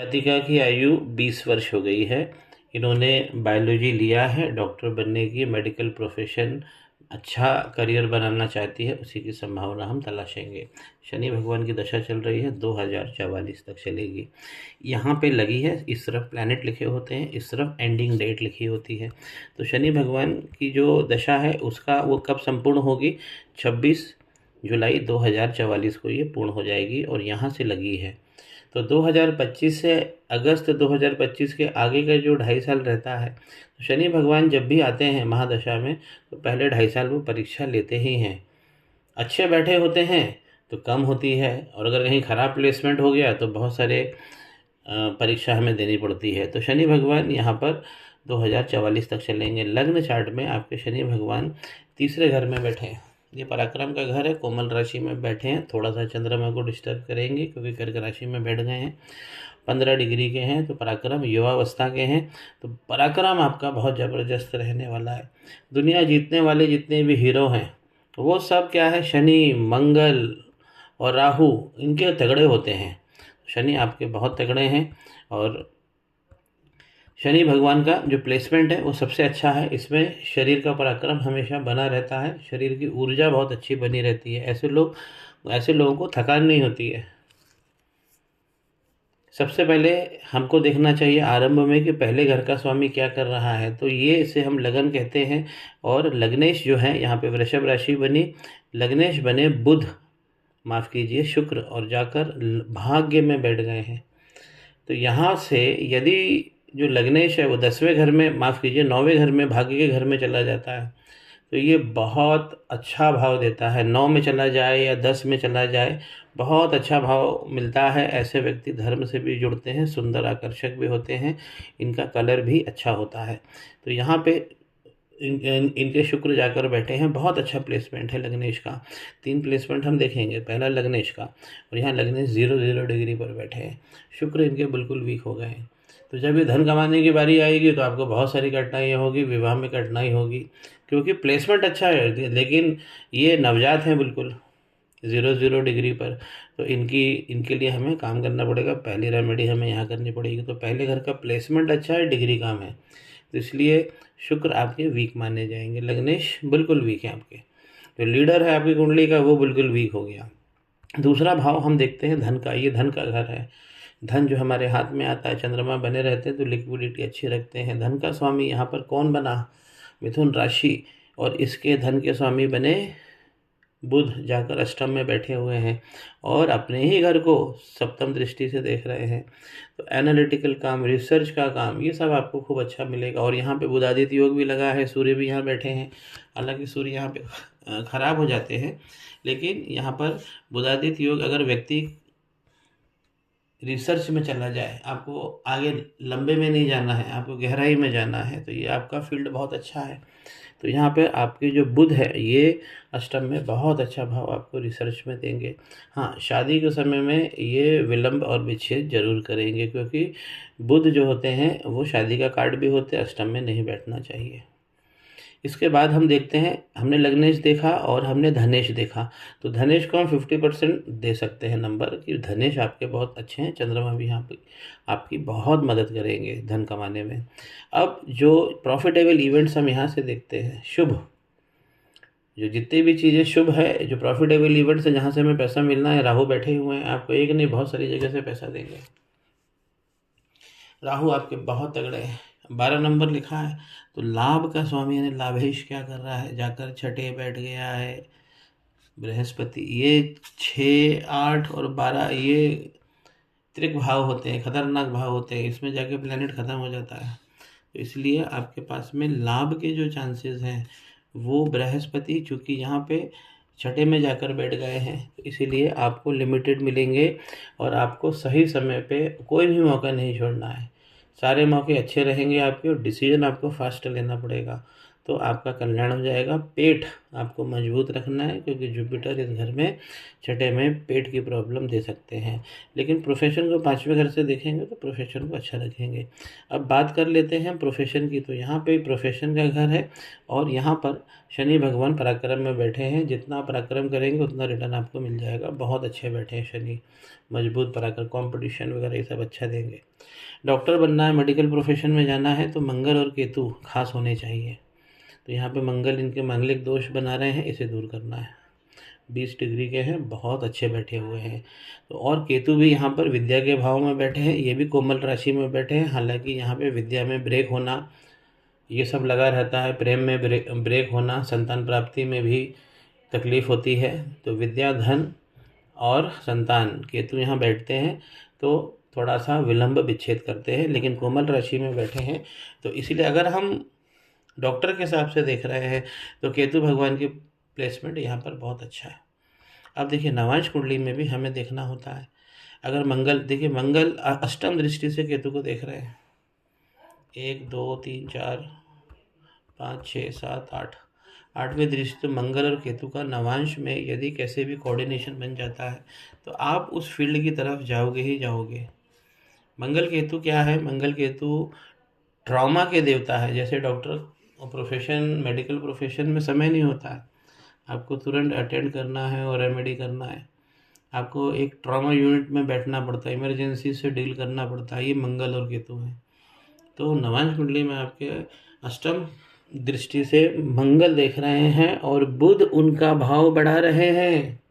जातिका की आयु 20 वर्ष हो गई है। इन्होंने बायोलॉजी लिया है, डॉक्टर बनने की, मेडिकल प्रोफेशन अच्छा करियर बनाना चाहती है, उसी की संभावना हम तलाशेंगे। शनि भगवान की दशा चल रही है, 2044 तक चलेगी। यहाँ पे लगी है, इस तरफ प्लैनेट लिखे होते हैं, इस तरफ एंडिंग डेट लिखी होती है। तो शनि भगवान की जो दशा है उसका वो कब संपूर्ण होगी? 26 जुलाई 2044 को ये पूर्ण हो जाएगी और यहाँ से लगी है। तो 2025 से अगस्त 2025 के आगे का जो 2.5 साल रहता है, तो शनि भगवान जब भी आते हैं महादशा में तो पहले 2.5 साल वो परीक्षा लेते ही हैं। अच्छे बैठे होते हैं तो कम होती है, और अगर कहीं ख़राब प्लेसमेंट हो गया तो बहुत सारे परीक्षा हमें देनी पड़ती है। तो शनि भगवान यहाँ पर 2044 तक चलेंगे। लग्न चार्ट में आपके शनि भगवान तीसरे घर में बैठे हैं। ये पराक्रम का घर है, कोमल राशि में बैठे हैं। थोड़ा सा चंद्रमा को डिस्टर्ब करेंगे क्योंकि कर्क राशि में बैठ गए हैं। 15 डिग्री के हैं तो पराक्रम युवावस्था के हैं। तो पराक्रम आपका बहुत ज़बरदस्त रहने वाला है। दुनिया जीतने वाले जितने भी हीरो हैं वो सब क्या है, शनि, मंगल और राहु इनके तगड़े होते हैं। शनि आपके बहुत तगड़े हैं और शनि भगवान का जो प्लेसमेंट है वो सबसे अच्छा है। इसमें शरीर का पराक्रम हमेशा बना रहता है, शरीर की ऊर्जा बहुत अच्छी बनी रहती है। ऐसे लोगों को थकान नहीं होती है। सबसे पहले हमको देखना चाहिए आरंभ में कि पहले घर का स्वामी क्या कर रहा है, तो ये इसे हम लगन कहते हैं। और लग्नेश जो है यहाँ पे वृषभ राशि बनी, लग्नेश बने बुध, माफ़ कीजिए शुक्र, और जाकर भाग्य में बैठ गए हैं। तो यहाँ से यदि जो लग्नेश है वो 10वें घर में, माफ़ कीजिए 9वें घर में, भाग्य के घर में चला जाता है तो ये बहुत अच्छा भाव देता है। 9 में चला जाए या 10 में चला जाए बहुत अच्छा भाव मिलता है। ऐसे व्यक्ति धर्म से भी जुड़ते हैं, सुंदर आकर्षक भी होते हैं, इनका कलर भी अच्छा होता है। तो यहाँ पे इनके शुक्र जाकर बैठे हैं, बहुत अच्छा प्लेसमेंट है लग्नेश का। 3 प्लेसमेंट हम देखेंगे। पहला लग्नेश का, और यहाँ लग्नेश 0 डिग्री पर बैठे हैं। शुक्र इनके बिल्कुल वीक हो गए हैं। तो जब ये धन कमाने की बारी आएगी तो आपको बहुत सारी कठिनाइयाँ होगी, विवाह में कठिनाई होगी, क्योंकि प्लेसमेंट अच्छा है लेकिन ये नवजात हैं बिल्कुल 0 डिग्री पर। तो इनके लिए हमें काम करना पड़ेगा। पहली रेमेडी हमें यहाँ करनी पड़ेगी। तो पहले घर का प्लेसमेंट अच्छा है, डिग्री काम है, तो इसलिए शुक्र आपके वीक माने जाएंगे। लग्नेश बिल्कुल वीक है आपके। जो लीडर है आपकी कुंडली का वो बिल्कुल वीक हो गया। दूसरा भाव हम देखते हैं धन का। ये धन का घर है। धन जो हमारे हाथ में आता है, चंद्रमा बने रहते हैं तो लिक्विडिटी अच्छी रखते हैं। धन का स्वामी यहाँ पर कौन बना? मिथुन राशि, और इसके धन के स्वामी बने बुध, जाकर अष्टम में बैठे हुए हैं और अपने ही घर को सप्तम दृष्टि से देख रहे हैं। तो एनालिटिकल काम, रिसर्च का काम, ये सब आपको खूब अच्छा मिलेगा। और यहाँ पे बुधादित्य योग भी लगा है, सूर्य भी यहाँ बैठे हैं। हालांकि सूर्य यहाँ पे खराब हो जाते हैं, लेकिन यहाँ पर बुधादित्य योग, अगर व्यक्ति रिसर्च में चला जाए, आपको आगे लंबे में नहीं जाना है, आपको गहराई में जाना है, तो ये आपका फील्ड बहुत अच्छा है। तो यहाँ पे आपके जो बुध है ये अष्टम में बहुत अच्छा भाव आपको रिसर्च में देंगे। हाँ, शादी के समय में ये विलंब और विच्छेद जरूर करेंगे, क्योंकि बुध जो होते हैं वो शादी का कार्ड भी होते हैं, अष्टम में नहीं बैठना चाहिए। इसके बाद हम देखते हैं, हमने लग्नेश देखा और हमने धनेश देखा। तो धनेश को हम 50% दे सकते हैं नंबर, कि धनेश आपके बहुत अच्छे हैं। चंद्रमा भी यहाँ पे आपकी बहुत मदद करेंगे धन कमाने में। अब जो प्रॉफिटेबल इवेंट्स हम यहाँ से देखते हैं, शुभ, जो जितनी भी चीज़ें शुभ है, जो प्रॉफिटेबल इवेंट्स है, जहाँ से हमें पैसा मिलना है, राहु बैठे हुए हैं। आपको एक नहीं बहुत सारी जगह से पैसा देंगे। राहु आपके बहुत तगड़े हैं। 12 नंबर लिखा है तो लाभ का स्वामी यानी लाभेश क्या कर रहा है? जाकर छठे बैठ गया है बृहस्पति। ये 6, 8 और 12 ये त्रिक भाव होते हैं, खतरनाक भाव होते हैं। इसमें जाके प्लेनेट ख़त्म हो जाता है। तो इसलिए आपके पास में लाभ के जो चांसेस हैं वो बृहस्पति, चूँकि यहाँ पे छठे में जाकर बैठ गए हैं, तो इसीलिए आपको लिमिटेड मिलेंगे। और आपको सही समय पे कोई भी मौका नहीं छोड़ना है। सारे मौके अच्छे रहेंगे आपके, और डिसीजन आपको फास्ट लेना पड़ेगा। तो आपका कल्याण हो जाएगा। पेट आपको मजबूत रखना है, क्योंकि जुपिटर इस घर में छठे में पेट की प्रॉब्लम दे सकते हैं। लेकिन प्रोफेशन को 5वें घर से देखेंगे तो प्रोफेशन को अच्छा रखेंगे। अब बात कर लेते हैं प्रोफेशन की, तो यहाँ पे प्रोफेशन का घर है और यहाँ पर शनि भगवान पराक्रम में बैठे हैं। जितना पराक्रम करेंगे उतना रिटर्न आपको मिल जाएगा। बहुत अच्छे बैठे हैं शनि, मजबूत पराक्रम, कंपटीशन वगैरह ये सब अच्छा देंगे। डॉक्टर बनना है, मेडिकल प्रोफेशन में जाना है, तो मंगल और केतु खास होने चाहिए। तो यहाँ पे मंगल इनके मांगलिक दोष बना रहे हैं, इसे दूर करना है। 20 डिग्री के हैं, बहुत अच्छे बैठे हुए हैं। तो और केतु भी यहाँ पर विद्या के भाव में बैठे हैं, ये भी कोमल राशि में बैठे हैं। हालांकि यहाँ पे विद्या में ब्रेक होना ये सब लगा रहता है, प्रेम में ब्रेक होना, संतान प्राप्ति में भी तकलीफ होती है। तो विद्या, धन और संतान केतु यहाँ बैठते हैं तो थोड़ा सा विलंब विच्छेद करते हैं, लेकिन कोमल राशि में बैठे हैं। तो इसीलिए अगर हम डॉक्टर के हिसाब से देख रहे हैं तो केतु भगवान की प्लेसमेंट यहाँ पर बहुत अच्छा है। अब देखिए नवांश कुंडली में भी हमें देखना होता है। अगर मंगल, देखिए मंगल अष्टम दृष्टि से केतु को देख रहे हैं, 1 2 3 4 5 6 7 8, 8वीं दृष्टि। तो मंगल और केतु का नवांश में यदि कैसे भी कोऑर्डिनेशन बन जाता है तो आप उस फील्ड की तरफ जाओगे ही जाओगे। मंगल केतु क्या है? मंगल केतु ट्रॉमा के देवता है। जैसे डॉक्टर प्रोफेशन, मेडिकल प्रोफेशन में समय नहीं होता है, आपको तुरंत अटेंड करना है और रेमेडी करना है, आपको एक ट्रॉमा यूनिट में बैठना पड़ता है, इमरजेंसी से डील करना पड़ता है। ये मंगल और केतु है। तो नवांश कुंडली में आपके अष्टम दृष्टि से मंगल देख रहे हैं और बुध उनका भाव बढ़ा रहे हैं।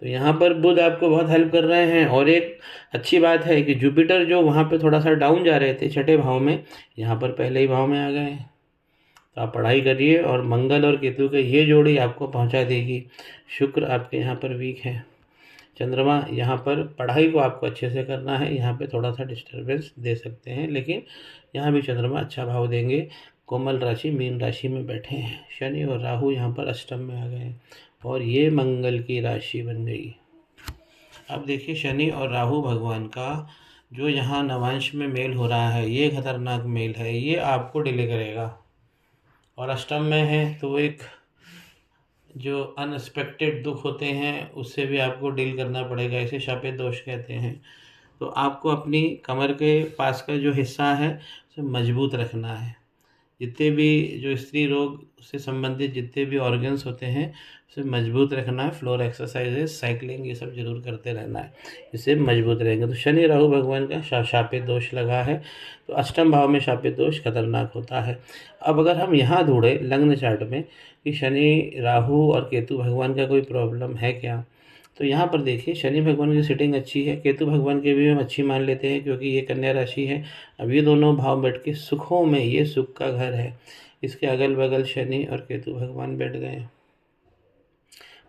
तो यहाँ पर बुध आपको बहुत हेल्प कर रहे हैं। और एक अच्छी बात है कि जुपिटर जो वहाँ पे थोड़ा सा डाउन जा रहे थे छठे भाव में, यहाँ पर पहले ही भाव में आ गए। तो आप पढ़ाई करिए और मंगल और केतु के ये जोड़ी आपको पहुँचा देगी। शुक्र आपके यहाँ पर वीक है, चंद्रमा यहाँ पर पढ़ाई को आपको अच्छे से करना है, यहाँ पे थोड़ा सा डिस्टर्बेंस दे सकते हैं, लेकिन यहाँ भी चंद्रमा अच्छा भाव देंगे। कोमल राशि मीन राशि में बैठे हैं। शनि और राहु यहाँ पर अष्टम में आ गए और ये मंगल की राशि बन गई। अब देखिए शनि और राहु भगवान का जो यहाँ नवांश में मेल हो रहा है, ये खतरनाक मेल है, ये आपको डिले करेगा। और अष्टम में है तो एक जो अनएक्सपेक्टेड दुख होते हैं उससे भी आपको डील करना पड़ेगा, इसे शापित दोष कहते हैं। तो आपको अपनी कमर के पास का जो हिस्सा है उसे मजबूत रखना है। जितने भी जो स्त्री रोग से संबंधित जितने भी ऑर्गन्स होते हैं उसे मजबूत रखना है। फ्लोर एक्सरसाइजेज, साइकिलिंग, ये सब जरूर करते रहना है, इससे मजबूत रहेंगे। तो शनि राहु भगवान का शापित दोष लगा है, तो अष्टम भाव में शापित दोष खतरनाक होता है। अब अगर हम यहाँ ढूंढें लग्न चार्ट में कि शनि राहु और केतु भगवान का कोई प्रॉब्लम है क्या, तो यहाँ पर देखिए शनि भगवान की सिटिंग अच्छी है, केतु भगवान की भी हम अच्छी मान लेते हैं क्योंकि ये कन्या राशि है। अब ये दोनों भाव बैठ के सुखों में, ये सुख का घर है, इसके अगल बगल शनि और केतु भगवान बैठ गए,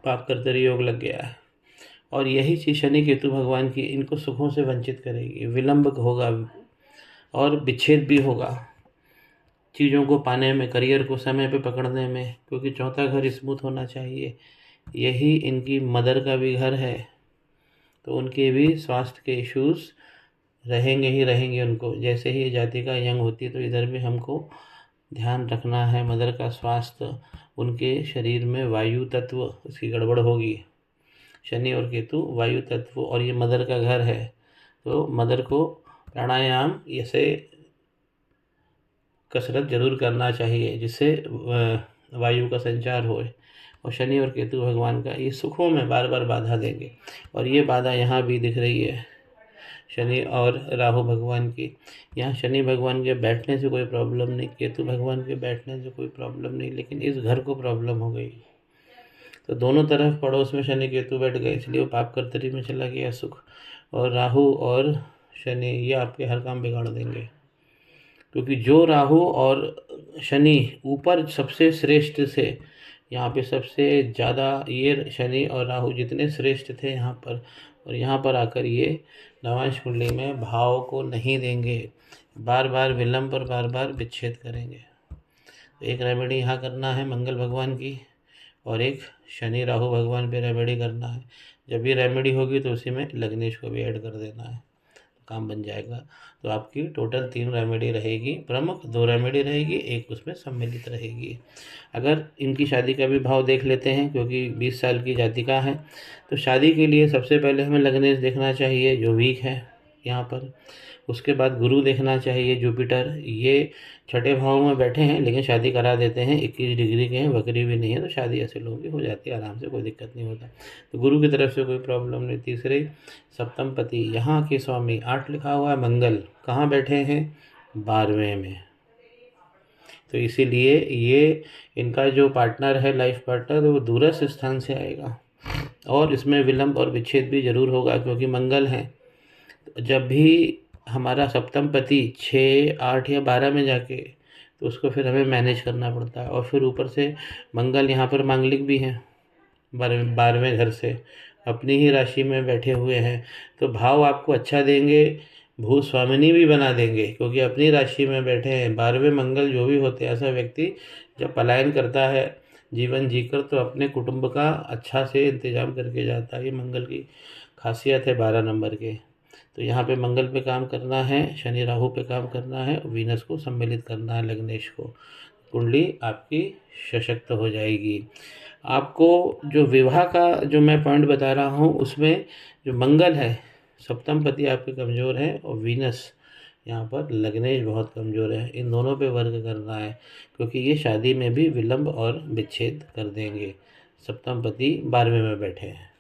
पाप कर्तरी योग लग गया है। और यही चीज़ शनि केतु भगवान की इनको सुखों से वंचित करेगी, विलंब होगा और विच्छेद भी होगा चीज़ों को पाने में, करियर को समय पे पकड़ने में, क्योंकि चौथा घर स्मूथ होना चाहिए। यही इनकी मदर का भी घर है, तो उनके भी स्वास्थ्य के इश्यूज रहेंगे ही रहेंगे उनको। जैसे ही जातिका यंग होती है तो इधर भी हमको ध्यान रखना है मदर का स्वास्थ्य। उनके शरीर में वायु तत्व उसकी गड़बड़ होगी। शनि और केतु वायु तत्व और ये मदर का घर है, तो मदर को प्राणायाम ऐसे कसरत जरूर करना चाहिए जिससे वायु का संचार होए। और शनि और केतु भगवान का ये सुखों में बार बार बाधा देंगे, और ये बाधा यहाँ भी दिख रही है शनि और राहु भगवान की। यहाँ शनि भगवान के बैठने से कोई प्रॉब्लम नहीं, केतु भगवान के बैठने से कोई प्रॉब्लम नहीं, लेकिन इस घर को प्रॉब्लम हो गई। तो दोनों तरफ पड़ोस में शनि केतु बैठ गए, इसलिए वो पाप कर्तरी में चला गया सुख। और राहु और शनि ये आपके हर काम बिगाड़ देंगे, क्योंकि जो राहु और शनि ऊपर सबसे श्रेष्ठ थे, यहाँ पे सबसे ज़्यादा ये शनि और राहु जितने श्रेष्ठ थे यहाँ पर, और यहाँ पर आकर ये नवांश कुंडली में भाव को नहीं देंगे, बार बार विलंब और बार बार विच्छेद करेंगे। तो एक रेमेडी यहाँ करना है मंगल भगवान की, और एक शनि राहु भगवान पे रेमेडी करना है। जब ये रेमेडी होगी तो उसी में लग्नेश को भी ऐड कर देना है। काम बन जाएगा। तो आपकी टोटल 3 रेमेडी रहेगी, प्रमुख 2 रेमेडी रहेगी, एक उसमें सम्मिलित रहेगी। अगर इनकी शादी का भी भाव देख लेते हैं, क्योंकि 20 साल की जातिका है, तो शादी के लिए सबसे पहले हमें लग्नेश देखना चाहिए जो वीक है यहाँ पर। उसके बाद गुरु देखना चाहिए, जुपिटर, ये छठे भाव में बैठे हैं लेकिन शादी करा देते हैं, 21 डिग्री के हैं, वक्री भी नहीं है, तो शादी ऐसे लोगों की हो जाती है आराम से, कोई दिक्कत नहीं होता। तो गुरु की तरफ से कोई प्रॉब्लम नहीं। तीसरे सप्तम पति, यहाँ के स्वामी 8 लिखा हुआ है, मंगल कहाँ बैठे हैं, 12वें में। तो इसीलिए ये इनका जो पार्टनर है, लाइफ पार्टनर, वो दूरस्थ स्थान से आएगा और इसमें विलंब और विच्छेद भी जरूर होगा, क्योंकि मंगल है। जब भी हमारा सप्तम पति 6, 8 या 12 में जाके, तो उसको फिर हमें मैनेज करना पड़ता है। और फिर ऊपर से मंगल यहाँ पर मांगलिक भी है, 12वें घर से अपनी ही राशि में बैठे हुए हैं, तो भाव आपको अच्छा देंगे, भूस्वामिनी भी बना देंगे, क्योंकि अपनी राशि में बैठे हैं। 12वें मंगल जो भी होते हैं, ऐसा व्यक्ति जब पलायन करता है जीवन जीकर, तो अपने कुटुंब का अच्छा से इंतजाम करके जाता है। ये मंगल की खासियत है 12 नंबर के। तो यहाँ पे मंगल पे काम करना है, शनि राहु पे काम करना है, वीनस को सम्मिलित करना है, लग्नेश को। कुंडली आपकी सशक्त हो जाएगी। आपको जो विवाह का जो मैं पॉइंट बता रहा हूँ, उसमें जो मंगल है सप्तम पति आपके कमज़ोर है, और वीनस यहाँ पर लग्नेश बहुत कमज़ोर है। इन दोनों पे वर्क करना है, क्योंकि ये शादी में भी विलंब और विच्छेद कर देंगे। सप्तम पति 12वें में बैठे हैं।